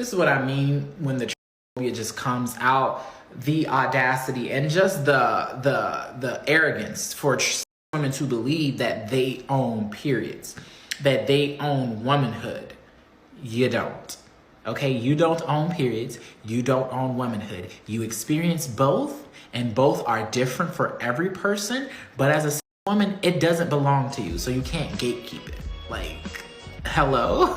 This is what I mean when the transphobia just comes out, the audacity and just the arrogance for women to believe that they own periods, that they own womanhood. You don't. Okay, you don't own periods, you don't own womanhood. You experience both, and both are different for every person, but as a woman, it doesn't belong to you, so you can't gatekeep it. Like, hello?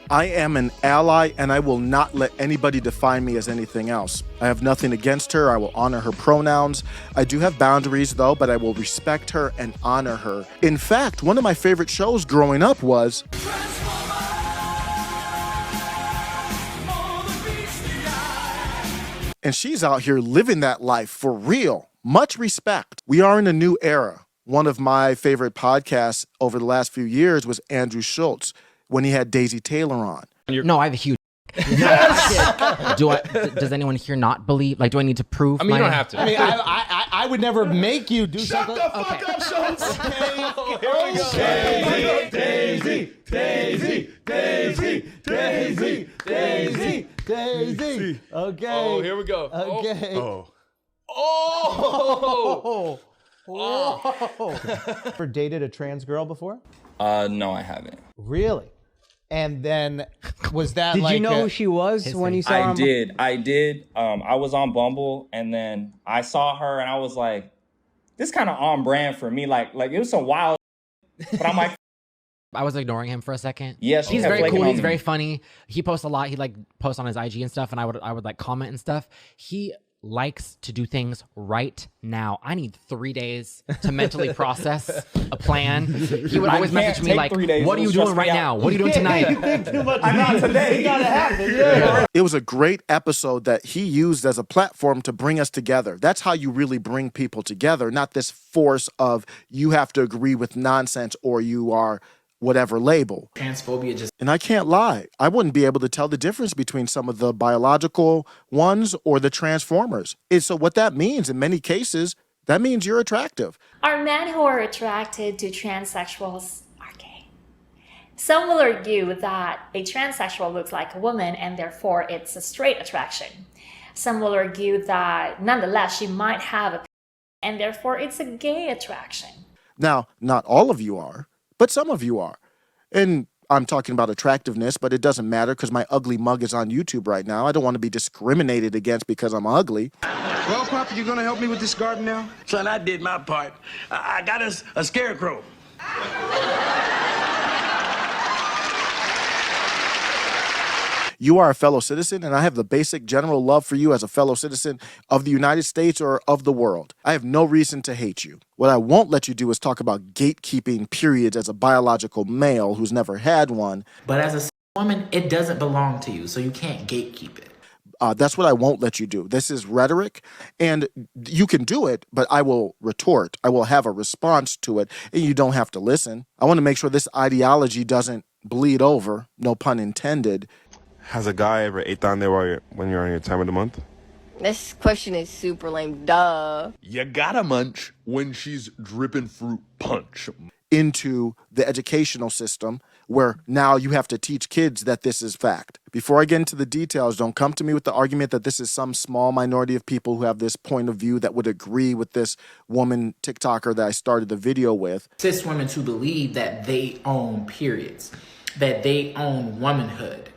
I am an ally, and I will not let anybody define me as anything else. I have nothing against her. I will honor her pronouns. I do have boundaries, though, but I will respect her and honor her. In fact, one of my favorite shows growing up was... And she's out here living that life for real. Much respect. We are in a new era. One of my favorite podcasts over the last few years was Andrew Schultz when he had Daisy Taylor on. No, I have a huge. Yes. Does anyone here not believe? Like, do I need to prove? I mean, you don't have to. I mean, I would never make you do Shut something. the fuck up, Schultz! Okay. Daisy. Okay. Oh, here we go. Okay. Ever dated a trans girl before? No, I haven't. Really? And then was that Did like you know who she was when you saw her? I did. I was on Bumble, and then I saw her, and I was like, "This kind of on brand for me." Like it was some wild, but I'm like, I was ignoring him for a second. Yeah, he's very cool. He's very funny. He posts a lot. He like posts on his IG and stuff, and I would like comment and stuff. He likes to do things right now. I need 3 days to mentally process a plan. He would always message me like, "What are you doing right now? What are you doing tonight?" You think too much. I'm not today. It gotta happen. Yeah. It was a great episode that he used as a platform to bring us together. That's how you really bring people together, not this force of you have to agree with nonsense or you are whatever label. Transphobia just... And I can't lie. I wouldn't be able to tell the difference between some of the biological ones or the transformers. And so what that means in many cases, that means you're attractive. Are men who are attracted to transsexuals are gay? Some will argue that a transsexual looks like a woman and therefore it's a straight attraction. Some will argue that nonetheless she might have a and therefore it's a gay attraction. Now, not all of you are, but some of you are. And I'm talking about attractiveness, but it doesn't matter because my ugly mug is on YouTube right now. I don't want to be discriminated against because I'm ugly. Well, Papa, you gonna help me with this garden now? Son, I did my part. I got us a scarecrow. You are a fellow citizen, and I have the basic general love for you as a fellow citizen of the United States or of the world. I have no reason to hate you. What I won't let you do is talk about gatekeeping periods as a biological male who's never had one. But as a woman, it doesn't belong to you, so you can't gatekeep it. That's what I won't let you do. This is rhetoric, and you can do it, but I will retort. I will have a response to it, and you don't have to listen. I want to make sure this ideology doesn't bleed over, no pun intended. Has a guy ever ate down there when you're on your time of the month? This question is super lame, duh. You gotta munch when she's dripping fruit punch. Into the educational system where now you have to teach kids that this is fact. Before I get into the details, don't come to me with the argument that this is some small minority of people who have this point of view that would agree with this woman TikToker that I started the video with. Cis women to believe that they own periods, that they own womanhood.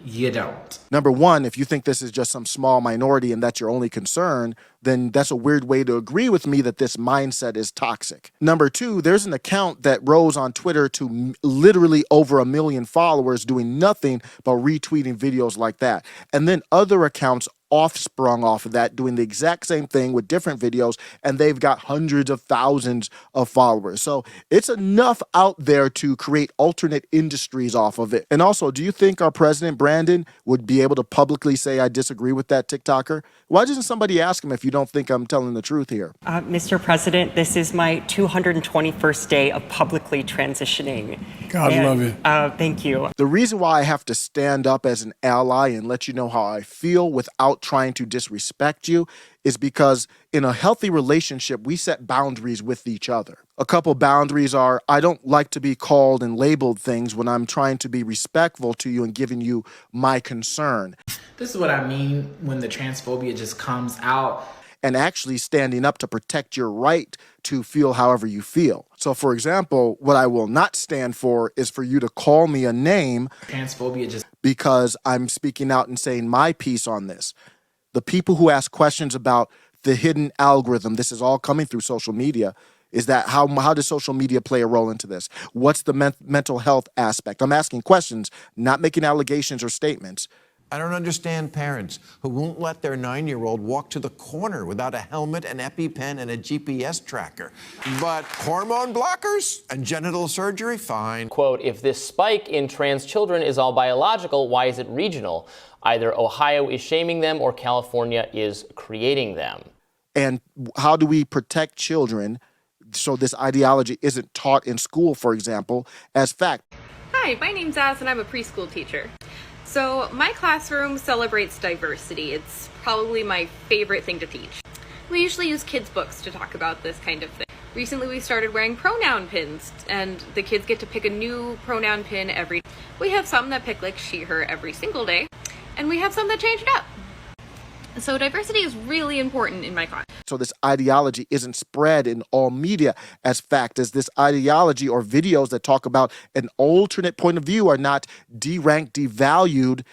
You don't. Number one, if you think this is just some small minority and that's your only concern, then that's a weird way to agree with me that this mindset is toxic. Number two, there's an account that rose on Twitter to literally over 1 million followers doing nothing but retweeting videos like that. And then other accounts offsprung off of that doing the exact same thing with different videos, and they've got hundreds of thousands of followers. So it's enough out there to create alternate industries off of it. And also, do you think our president, Brandon, would be able to publicly say, I disagree with that TikToker? Why doesn't somebody ask him if you don't think I'm telling the truth here? Mr. President, this is my 221st day of publicly transitioning. God love you. Thank you. The reason why I have to stand up as an ally and let you know how I feel without trying to disrespect you is because in a healthy relationship, we set boundaries with each other. A couple boundaries are, I don't like to be called and labeled things when I'm trying to be respectful to you and giving you my concern. This is what I mean when the transphobia just comes out. And actually standing up to protect your right to feel however you feel. So, for example, what I will not stand for is for you to call me a name Transphobia just because I'm speaking out and saying my piece on this. The people who ask questions about the hidden algorithm, this is all coming through social media, is that how does social media play a role into this? What's the mental health aspect? I'm asking questions, not making allegations or statements. I don't understand parents who won't let their 9-year-old walk to the corner without a helmet, an EpiPen, and a GPS tracker. But hormone blockers and genital surgery, fine. Quote, if this spike in trans children is all biological, why is it regional? Either Ohio is shaming them or California is creating them. And how do we protect children so this ideology isn't taught in school, for example, as fact? Hi, my name's Az and I'm a preschool teacher. So my classroom celebrates diversity. It's probably my favorite thing to teach. We usually use kids' books to talk about this kind of thing. Recently we started wearing pronoun pins, and the kids get to pick a new pronoun pin every day. We have some that pick like she, her every single day, and we have some that change it up. So diversity is really important in my class. So this ideology isn't spread in all media as fact, as this ideology or videos that talk about an alternate point of view are not deranked, devalued,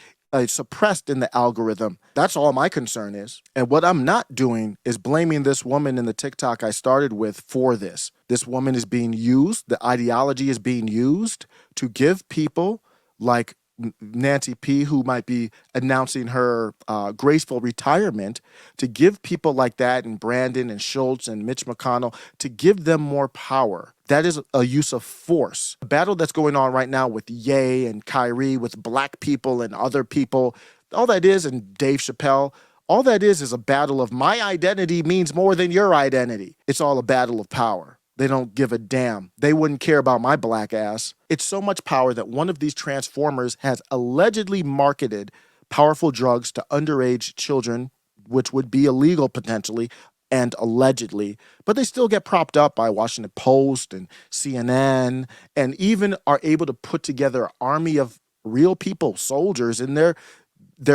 suppressed in the algorithm. That's all my concern is. And what I'm not doing is blaming this woman in the TikTok I started with for this. This woman is being used, the ideology is being used to give people like Nancy P., who might be announcing her graceful retirement, to give people like that and Brandon and Schultz and Mitch McConnell, to give them more power. That is a use of force. The battle that's going on right now with Ye and Kyrie, with black people and other people, all that is, and Dave Chappelle, all that is a battle of my identity means more than your identity. It's all a battle of power. They don't give a damn. They wouldn't care about my black ass. It's so much power that one of these transformers has allegedly marketed powerful drugs to underage children, which would be illegal potentially and allegedly, but they still get propped up by Washington Post and CNN, and even are able to put together an army of real people, soldiers in their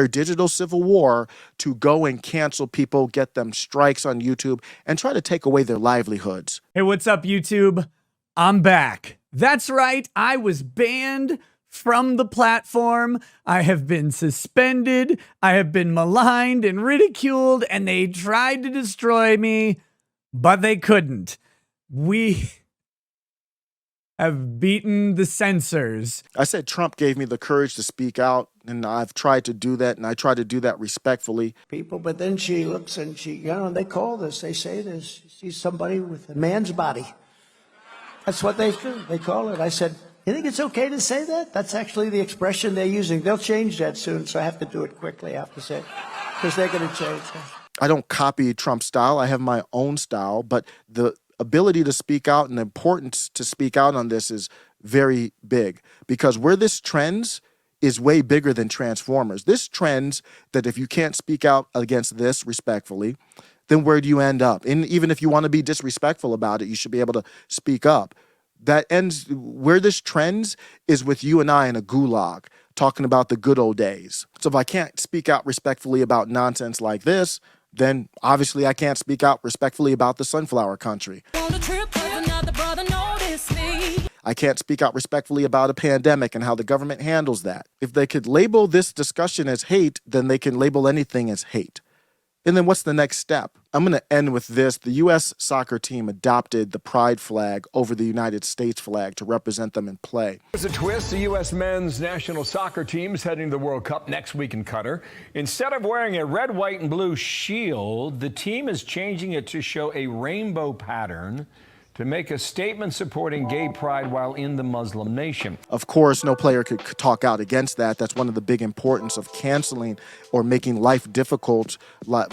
digital civil war to go and cancel people, get them strikes on YouTube, and try to take away their livelihoods. Hey, what's up, YouTube? I'm back. That's right, I was banned from the platform. I have been suspended. I have been maligned and ridiculed, and they tried to destroy me, but they couldn't. We have beaten the censors. I said Trump gave me the courage to speak out, and I've tried to do that, and I try to do that respectfully. People, but then she looks and they call this, they say this, she's somebody with a man's body. That's what they do, they call it. I said, you think it's okay to say that? That's actually the expression they're using. They'll change that soon, so I have to do it quickly, I have to say, because they're going to change that. I don't copy Trump's style, I have my own style, but the ability to speak out and the importance to speak out on this is very big, because where this trends is way bigger than Transformers. This trends that if you can't speak out against this respectfully, then where do you end up? And even if you want to be disrespectful about it, you should be able to speak up. That ends where this trends is with you and I in a gulag talking about the good old days. So if I can't speak out respectfully about nonsense like this, then obviously I can't speak out respectfully about the sunflower country. I can't speak out respectfully about a pandemic and how the government handles that. If they could label this discussion as hate, then they can label anything as hate. And then what's the next step? I'm going to end with this. The U.S. soccer team adopted the pride flag over the United States flag to represent them in play. There's a twist. The U.S. men's national soccer team is heading to the World Cup next week in Qatar. Instead of wearing a red, white, and blue shield, the team is changing it to show a rainbow pattern to make a statement supporting gay pride while in the Muslim nation. Of course, no player could talk out against that. That's one of the big importance of canceling or making life difficult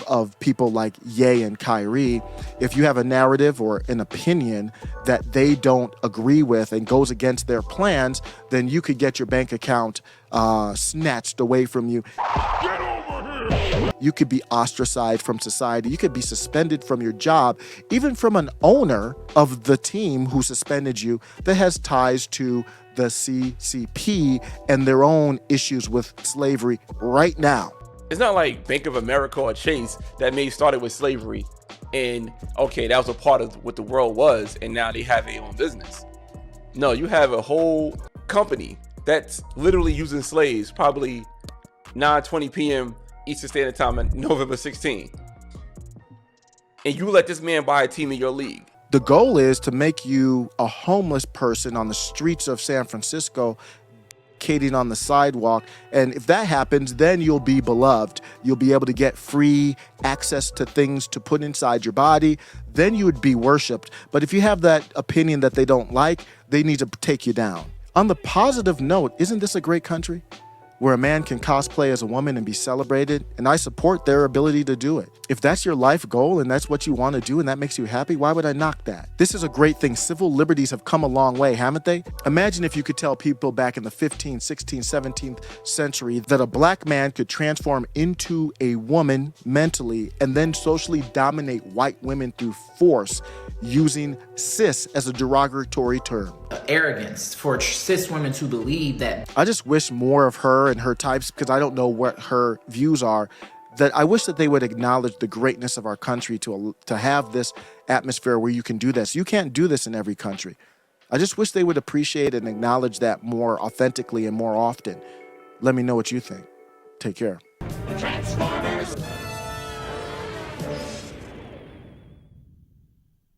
of people like Ye and Kyrie. If you have a narrative or an opinion that they don't agree with and goes against their plans, then you could get your bank account snatched away from you. Get over here! You could be ostracized from society. You could be suspended from your job, even from an owner of the team who suspended you that has ties to the CCP and their own issues with slavery right now. It's not like Bank of America or Chase that may started with slavery and, okay, that was a part of what the world was, and now they have their own business. No, you have a whole company that's literally using slaves, probably 9:20 p.m. Eastern Standard Time on November 16. And you let this man buy a team in your league. The goal is to make you a homeless person on the streets of San Francisco, defecating on the sidewalk. And if that happens, then you'll be beloved. You'll be able to get free access to things to put inside your body. Then you would be worshipped. But if you have that opinion that they don't like, they need to take you down. On the positive note, isn't this a great country where a man can cosplay as a woman and be celebrated? And I support their ability to do it. If that's your life goal and that's what you want to do and that makes you happy, why would I knock that? This is a great thing. Civil liberties have come a long way, haven't they? Imagine if you could tell people back in the 15th, 16th, 17th century that a black man could transform into a woman mentally and then socially dominate white women through force, using cis as a derogatory term. Arrogance for cis women to believe that. I just wish more of her and her types, because I don't know what her views are, that I wish that they would acknowledge the greatness of our country to have this atmosphere where you can do this. You can't do this in every country. I just wish they would appreciate and acknowledge that more authentically and more often. Let me know what you think. Take care. Transform.